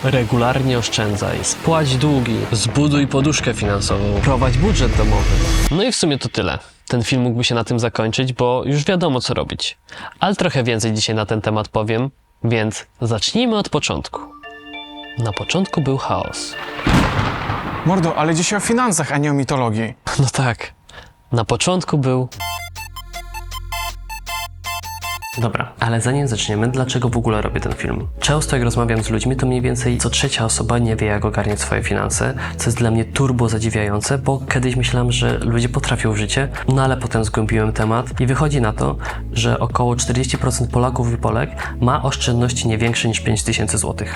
Regularnie oszczędzaj, spłać długi, zbuduj poduszkę finansową, prowadź budżet domowy. No i w sumie to tyle. Ten film mógłby się na tym zakończyć, bo już wiadomo co robić. Ale trochę więcej dzisiaj na ten temat powiem, więc zacznijmy od początku. Na początku był chaos. Mordo, ale dzisiaj o finansach, a nie o mitologii. No tak. Na początku był... Dobra, ale zanim zaczniemy, dlaczego w ogóle robię ten film? Często jak rozmawiam z ludźmi, to mniej więcej co trzecia osoba nie wie, jak ogarniać swoje finanse, co jest dla mnie turbo zadziwiające, bo kiedyś myślałem, że ludzie potrafią życie, no ale potem zgłębiłem temat i wychodzi na to, że około 40% Polaków i Polek ma oszczędności nie większe niż 5000 zł.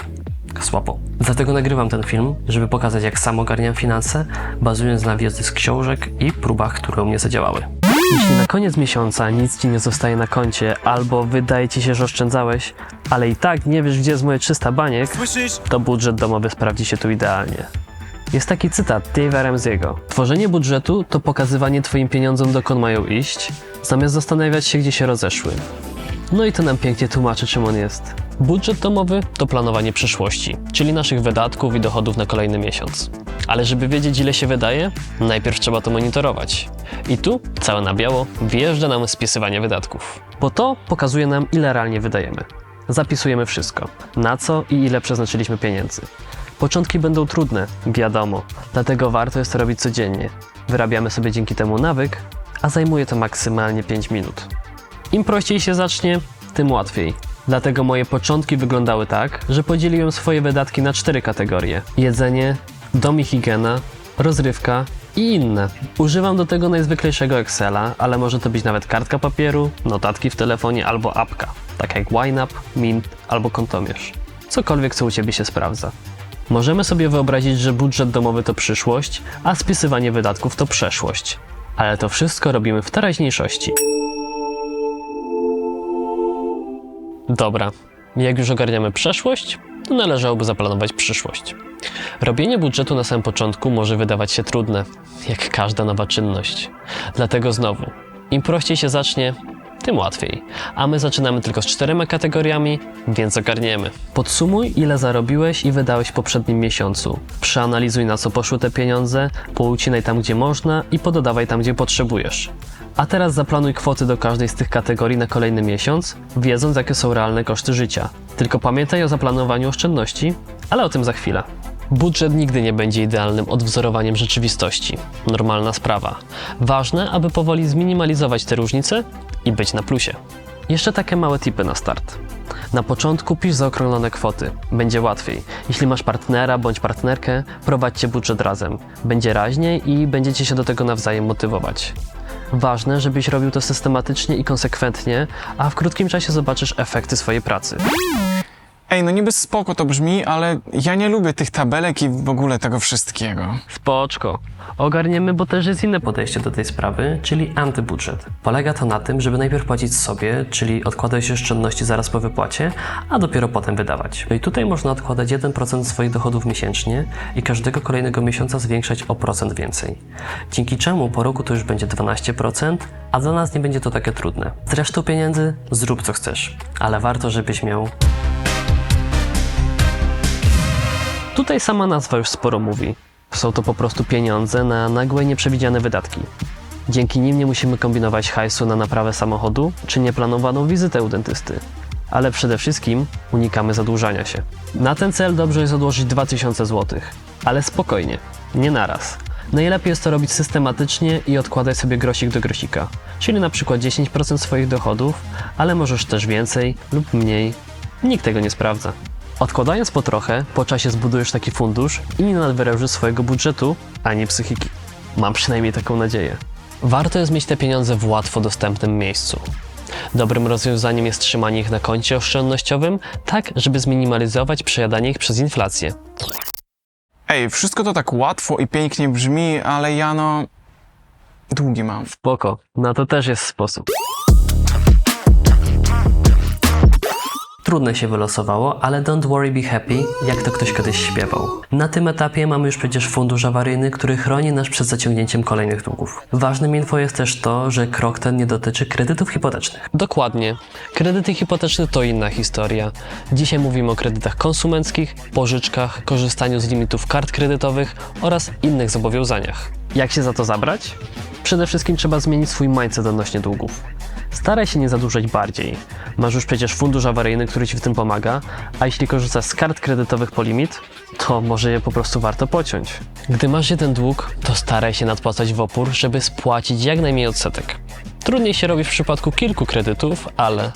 Słabo. Dlatego nagrywam ten film, żeby pokazać, jak sam ogarniam finanse, bazując na wiedzy z książek i próbach, które u mnie zadziałały. Jeśli na koniec miesiąca nic Ci nie zostaje na koncie, albo wydaje Ci się, że oszczędzałeś, ale i tak nie wiesz, gdzie jest moje 300 baniek, to budżet domowy sprawdzi się tu idealnie. Jest taki cytat Dave'a Ramsey'ego. Tworzenie budżetu to pokazywanie Twoim pieniądzom, dokąd mają iść, zamiast zastanawiać się, gdzie się rozeszły. No i to nam pięknie tłumaczy, czym on jest. Budżet domowy to planowanie przyszłości, czyli naszych wydatków i dochodów na kolejny miesiąc. Ale żeby wiedzieć, ile się wydaje, najpierw trzeba to monitorować. I tu, całe na biało, wjeżdża nam spisywanie wydatków. Bo to pokazuje nam, ile realnie wydajemy. Zapisujemy wszystko, na co i ile przeznaczyliśmy pieniędzy. Początki będą trudne, wiadomo, dlatego warto jest to robić codziennie. Wyrabiamy sobie dzięki temu nawyk, a zajmuje to maksymalnie 5 minut. Im prościej się zacznie, tym łatwiej. Dlatego moje początki wyglądały tak, że podzieliłem swoje wydatki na 4 kategorie. Jedzenie, dom i higiena, rozrywka i inne. Używam do tego najzwyklejszego Excela, ale może to być nawet kartka papieru, notatki w telefonie albo apka, tak jak YNAB, Mint albo Kontomierz. Cokolwiek, co u Ciebie się sprawdza. Możemy sobie wyobrazić, że budżet domowy to przyszłość, a spisywanie wydatków to przeszłość. Ale to wszystko robimy w teraźniejszości. Dobra, jak już ogarniamy przeszłość, to należałoby zaplanować przyszłość. Robienie budżetu na samym początku może wydawać się trudne, jak każda nowa czynność. Dlatego znowu, im prościej się zacznie, tym łatwiej. A my zaczynamy tylko z 4 kategoriami, więc ogarniemy. Podsumuj, ile zarobiłeś i wydałeś w poprzednim miesiącu. Przeanalizuj, na co poszły te pieniądze, poucinaj tam, gdzie można i pododawaj tam, gdzie potrzebujesz. A teraz zaplanuj kwoty do każdej z tych kategorii na kolejny miesiąc, wiedząc, jakie są realne koszty życia. Tylko pamiętaj o zaplanowaniu oszczędności, ale o tym za chwilę. Budżet nigdy nie będzie idealnym odwzorowaniem rzeczywistości. Normalna sprawa. Ważne, aby powoli zminimalizować te różnice i być na plusie. Jeszcze takie małe tipy na start. Na początku pisz zaokrąglone kwoty. Będzie łatwiej. Jeśli masz partnera bądź partnerkę, prowadźcie budżet razem. Będzie raźniej i będziecie się do tego nawzajem motywować. Ważne, żebyś robił to systematycznie i konsekwentnie, a w krótkim czasie zobaczysz efekty swojej pracy. Ej, no niby spoko to brzmi, ale ja nie lubię tych tabelek i w ogóle tego wszystkiego. Spoczko. Ogarniemy, bo też jest inne podejście do tej sprawy, czyli antybudżet. Polega to na tym, żeby najpierw płacić sobie, czyli odkładać oszczędności zaraz po wypłacie, a dopiero potem wydawać. No i tutaj można odkładać 1% swoich dochodów miesięcznie i każdego kolejnego miesiąca zwiększać o procent więcej. Dzięki czemu po roku to już będzie 12%, a dla nas nie będzie to takie trudne. Z resztą pieniędzy zrób co chcesz, ale warto, żebyś miał... Tutaj sama nazwa już sporo mówi. Są to po prostu pieniądze na nagłe, nieprzewidziane wydatki. Dzięki nim nie musimy kombinować hajsu na naprawę samochodu czy nieplanowaną wizytę u dentysty. Ale przede wszystkim unikamy zadłużania się. Na ten cel dobrze jest odłożyć 2000 zł. Ale spokojnie, nie naraz. Najlepiej jest to robić systematycznie i odkładać sobie grosik do grosika. Czyli na przykład 10% swoich dochodów, ale możesz też więcej lub mniej. Nikt tego nie sprawdza. Odkładając po trochę, po czasie zbudujesz taki fundusz i nie nadwyrężysz swojego budżetu, ani psychiki. Mam przynajmniej taką nadzieję. Warto jest mieć te pieniądze w łatwo dostępnym miejscu. Dobrym rozwiązaniem jest trzymanie ich na koncie oszczędnościowym, tak żeby zminimalizować przejadanie ich przez inflację. Ej, wszystko to tak łatwo i pięknie brzmi, ale ja no... długi mam. Spoko, na to też jest sposób. trudne się wylosowało, ale don't worry, be happy, jak to ktoś kiedyś śpiewał. Na tym etapie mamy już przecież fundusz awaryjny, który chroni nas przed zaciągnięciem kolejnych długów. Ważnym info jest też to, że krok ten nie dotyczy kredytów hipotecznych. Dokładnie. Kredyty hipoteczne to inna historia. Dzisiaj mówimy o kredytach konsumenckich, pożyczkach, korzystaniu z limitów kart kredytowych oraz innych zobowiązaniach. Jak się za to zabrać? Przede wszystkim trzeba zmienić swój mindset odnośnie długów. Staraj się nie zadłużać bardziej. Masz już przecież fundusz awaryjny, który Ci w tym pomaga, a jeśli korzystasz z kart kredytowych po limit, to może je po prostu warto pociąć. Gdy masz jeden dług, to staraj się nadpłacać w opór, żeby spłacić jak najmniej odsetek. Trudniej się robi w przypadku kilku kredytów, ale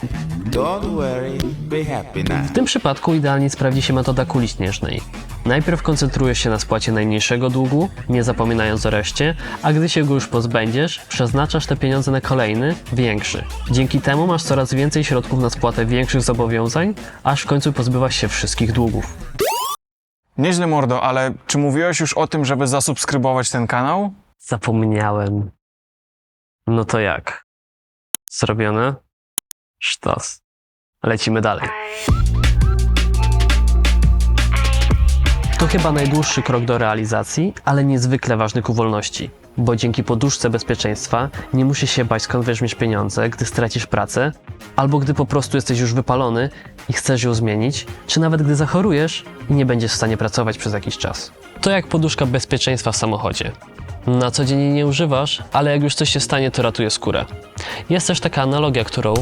Don't worry, be happy now. w tym przypadku idealnie sprawdzi się metoda kuli śnieżnej. Najpierw koncentrujesz się na spłacie najmniejszego długu, nie zapominając o reszcie, a gdy się go już pozbędziesz, przeznaczasz te pieniądze na kolejny, większy. Dzięki temu masz coraz więcej środków na spłatę większych zobowiązań, aż w końcu pozbywasz się wszystkich długów. Nieźle, mordo, ale czy mówiłeś już o tym, żeby zasubskrybować ten kanał? Zapomniałem. No to jak? Zrobione? Sztos. Lecimy dalej. To chyba najdłuższy krok do realizacji, ale niezwykle ważny ku wolności. Bo dzięki poduszce bezpieczeństwa nie musisz się bać, skąd weźmiesz pieniądze, gdy stracisz pracę, albo gdy po prostu jesteś już wypalony i chcesz ją zmienić, czy nawet gdy zachorujesz i nie będziesz w stanie pracować przez jakiś czas. To jak poduszka bezpieczeństwa w samochodzie. Na co dzień jej nie używasz, ale jak już coś się stanie, to ratuje skórę. Jest też taka analogia, którą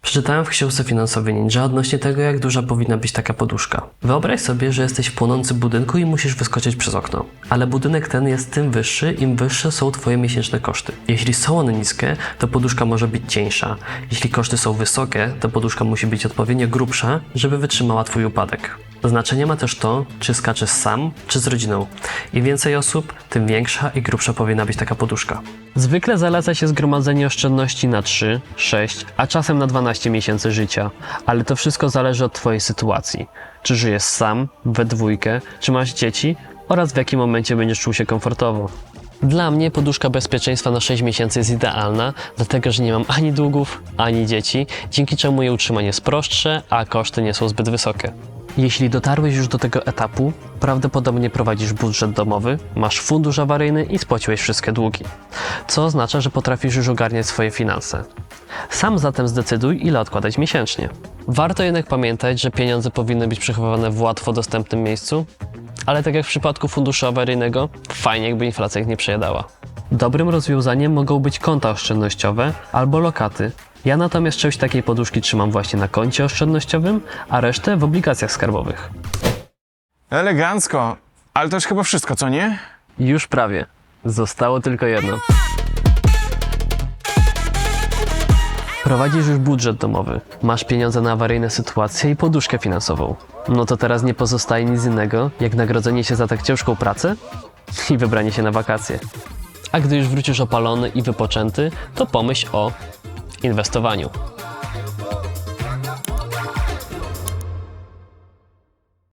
Przeczytałem w książce finansowej Ninja odnośnie tego, jak duża powinna być taka poduszka. Wyobraź sobie, że jesteś w płonącym budynku i musisz wyskoczyć przez okno. Ale budynek ten jest tym wyższy, im wyższe są Twoje miesięczne koszty. Jeśli są one niskie, to poduszka może być cieńsza. Jeśli koszty są wysokie, to poduszka musi być odpowiednio grubsza, żeby wytrzymała Twój upadek. Znaczenie ma też to, czy skaczesz sam, czy z rodziną. Im więcej osób, tym większa i grubsza powinna być taka poduszka. zwykle zaleca się zgromadzenie oszczędności na 3, 6, a czasem na 12 miesięcy życia. Ale to wszystko zależy od Twojej sytuacji. Czy żyjesz sam, we dwójkę, czy masz dzieci oraz w jakim momencie będziesz czuł się komfortowo. Dla mnie poduszka bezpieczeństwa na 6 miesięcy jest idealna, dlatego że nie mam ani długów, ani dzieci, dzięki czemu jej utrzymanie jest prostsze, a koszty nie są zbyt wysokie. Jeśli dotarłeś już do tego etapu, prawdopodobnie prowadzisz budżet domowy, masz fundusz awaryjny i spłaciłeś wszystkie długi. Co oznacza, że potrafisz już ogarniać swoje finanse. Sam zatem zdecyduj, ile odkładać miesięcznie. Warto jednak pamiętać, że pieniądze powinny być przechowywane w łatwo dostępnym miejscu, ale tak jak w przypadku funduszu awaryjnego, fajnie jakby inflacja ich nie przejadała. Dobrym rozwiązaniem mogą być konta oszczędnościowe albo lokaty. Ja natomiast część takiej poduszki trzymam właśnie na koncie oszczędnościowym, a resztę w obligacjach skarbowych. Elegancko. Ale to już chyba wszystko, co nie? Już prawie. Zostało tylko jedno. Prowadzisz już budżet domowy, masz pieniądze na awaryjne sytuacje i poduszkę finansową. No to teraz nie pozostaje nic innego, jak nagrodzenie się za tak ciężką pracę i wybranie się na wakacje. A gdy już wrócisz opalony i wypoczęty, to pomyśl o inwestowaniu.